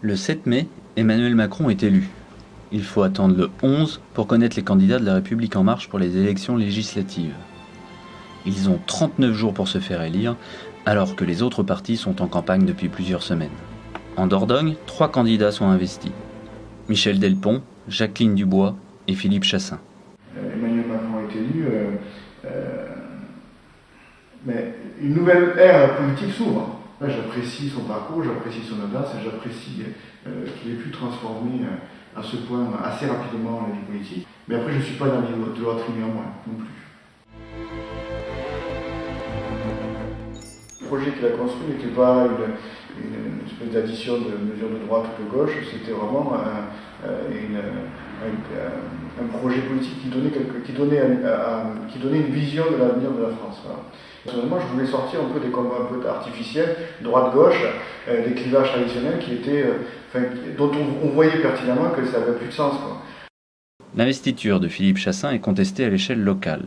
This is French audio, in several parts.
Le 7 mai, Emmanuel Macron est élu. Il faut attendre le 11 pour connaître les candidats de La République En Marche pour les élections législatives. Ils ont 39 jours pour se faire élire, alors que les autres partis sont en campagne depuis plusieurs semaines. En Dordogne, 3 candidats sont investis. Michel Delpont, Jacqueline Dubois et Philippe Chassaing. Emmanuel Macron est élu, mais une nouvelle ère politique s'ouvre. Là, j'apprécie son parcours, j'apprécie son audace, et j'apprécie qu'il ait pu transformer à ce point assez rapidement la vie politique. Mais après, je ne suis pas dans l'idolâtrie néanmoins, non plus. Le projet qu'il a construit n'était pas une espèce d'addition de mesures de droite ou de gauche, c'était vraiment un projet politique qui donnait une vision de l'avenir de la France. Voilà. Personnellement, je voulais sortir un peu des combats un peu artificiels, droite-gauche, des clivages traditionnels dont on voyait pertinemment que ça n'avait plus de sens, quoi. L'investiture de Philippe Chassaing est contestée à l'échelle locale.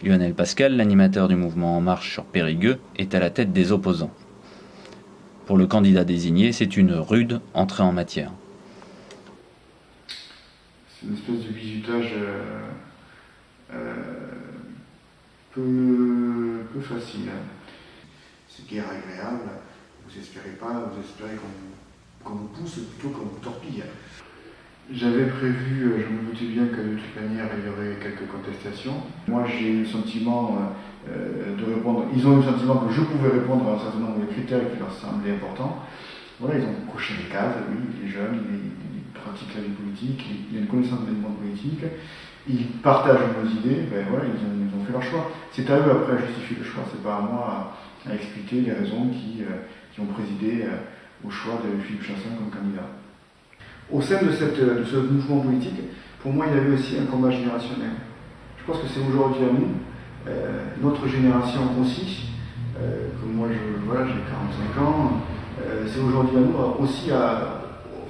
Lionel Pascal, l'animateur du mouvement En Marche sur Périgueux, est à la tête des opposants. Pour le candidat désigné, c'est une rude entrée en matière. C'est une espèce de bizutage peu facile. C'est guère agréable. Vous espérez qu'on vous pousse plutôt qu'on vous torpille. J'avais prévu, je me doutais bien que de toute manière il y aurait quelques contestations. Moi j'ai eu le sentiment de répondre, ils ont eu le sentiment que je pouvais répondre à un certain nombre de critères qui leur semblaient importants. Voilà, ils ont coché des cases, oui, il est jeune, il pratique la vie politique, il a une connaissance des monde politique, ils partagent nos idées, ben voilà, ils ont fait leur choix. C'est à eux après à justifier le choix, c'est pas à moi à expliquer les raisons qui ont présidé au choix de Philippe Chassaing comme candidat. Au sein de ce mouvement politique, pour moi, il y avait aussi un combat générationnel. Je pense que c'est aujourd'hui à nous, notre génération aussi, comme moi j'ai 45 ans, c'est aujourd'hui à nous aussi à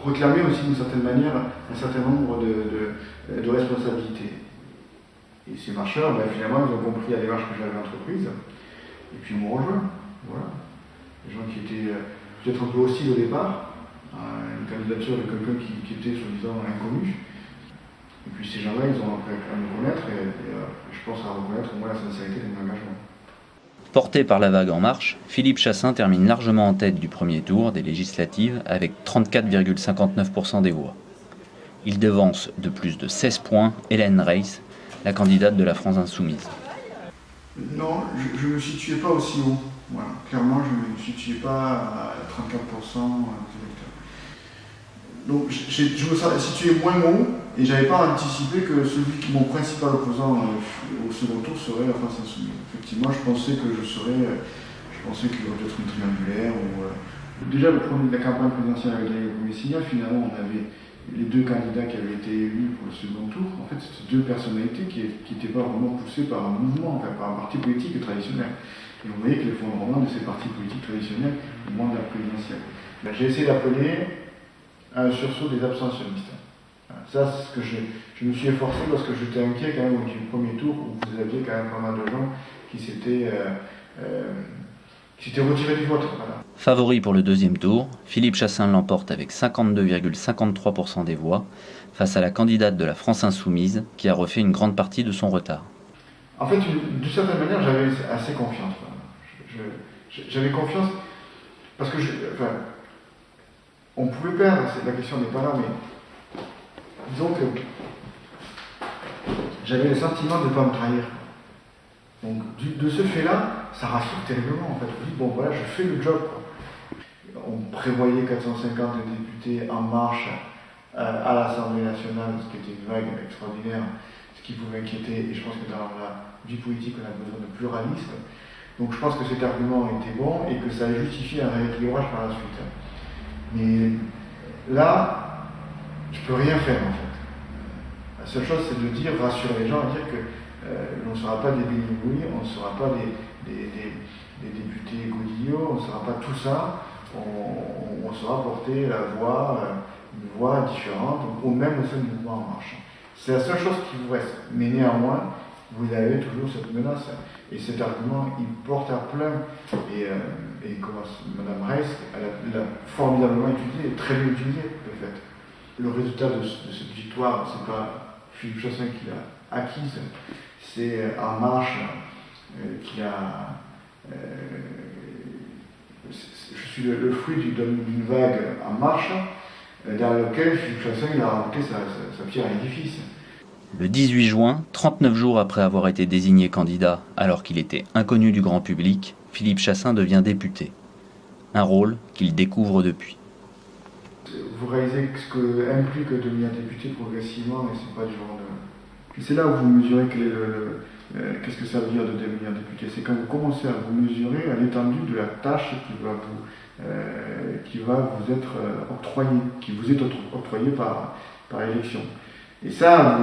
réclamer aussi d'une certaine manière un certain nombre de responsabilités. Et ces marcheurs, finalement, ils ont compris la démarche que j'avais entreprise, et puis ils m'ont rejoint. Voilà. Des gens qui étaient peut-être un peu hostiles au départ, une candidature de quelqu'un qui était soi-disant inconnu. Et puis ces gens-là, ils ont appris à me connaître et je pense à reconnaître au moins la sincérité de mon engagement. Porté par la vague En Marche, Philippe Chassaing termine largement en tête du premier tour des législatives avec 34,59% des voix. Il devance de plus de 16 points Hélène Reyss, la candidate de la France Insoumise. Non, je ne me situais pas aussi haut. Voilà. Clairement, je ne me situais pas à 34% des électeurs. Donc je me situé moins haut et je n'avais pas anticipé que mon principal opposant au second tour serait la France Insoumise. Effectivement, je pensais qu'il y aurait peut-être une triangulaire. Déjà, la campagne présidentielle avait donné le premier signal. Finalement, on avait les 2 candidats qui avaient été élus pour le second tour. En fait, c'était 2 personnalités qui n'étaient pas vraiment poussées par un mouvement, par un parti politique traditionnel. Et on voyait que l'effondrement de ces partis politiques traditionnels au moment de la présidentielle. J'ai essayé d'appeler un sursaut des abstentionnistes. Ça, c'est ce que je me suis efforcé parce que j'étais inquiet quand même du premier tour où vous aviez quand même pas mal de gens qui s'étaient retirés du vote. Voilà. Favori pour le deuxième tour, Philippe Chassaing l'emporte avec 52,53% des voix face à la candidate de la France Insoumise qui a refait une grande partie de son retard. En fait, d'une certaine manière, j'avais assez confiance. J'avais confiance parce que on pouvait perdre, la question n'est pas là, mais disons que j'avais le sentiment de ne pas me trahir. Donc de ce fait-là, ça rassure terriblement en fait. Je me dis, bon voilà, je fais le job. On prévoyait 450 députés En Marche à l'Assemblée nationale, ce qui était une vague extraordinaire, ce qui pouvait inquiéter, et je pense que dans la vie politique, on a besoin de pluralisme. Donc je pense que cet argument était bon et que ça a justifié un rééquilibrage par la suite. Mais là, je ne peux rien faire en fait. La seule chose, c'est de dire, rassurer les gens, et dire que on ne sera pas des bénigouilles, on ne sera pas des députés godillots, on ne sera pas tout ça, on saura porter une voix différente, ou même au sein du mouvement En Marche. C'est la seule chose qui vous reste. Mais néanmoins, vous avez toujours cette menace. Et cet argument, il porte à plein. Et comment Mme Reiss, elle l'a formidablement utilisé, et très bien utilisé, de fait. Le résultat de cette victoire, c'est pas Philippe Chassin qui l'a acquise, c'est En Marche qui a. Je suis le fruit d'une vague En Marche, dans laquelle Philippe Chassin a rajouté sa pierre à l'édifice. Le 18 juin, 39 jours après avoir été désigné candidat alors qu'il était inconnu du grand public, Philippe Chassin devient député. Un rôle qu'il découvre depuis. Vous réalisez ce que implique devenir député progressivement, et c'est pas du genre de. C'est là où vous mesurez qu'est-ce que ça veut dire de devenir député. C'est quand vous commencez à vous mesurer à l'étendue de la tâche qui va vous être octroyée, qui vous est octroyée par élection. Et ça,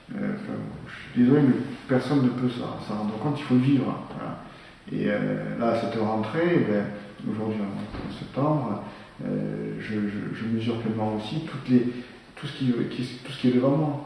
je suis désolé, mais personne ne peut s'en rendre compte, il faut le vivre. Voilà. Et là, cette rentrée, aujourd'hui en septembre, je mesure pleinement aussi tout ce qui est devant moi.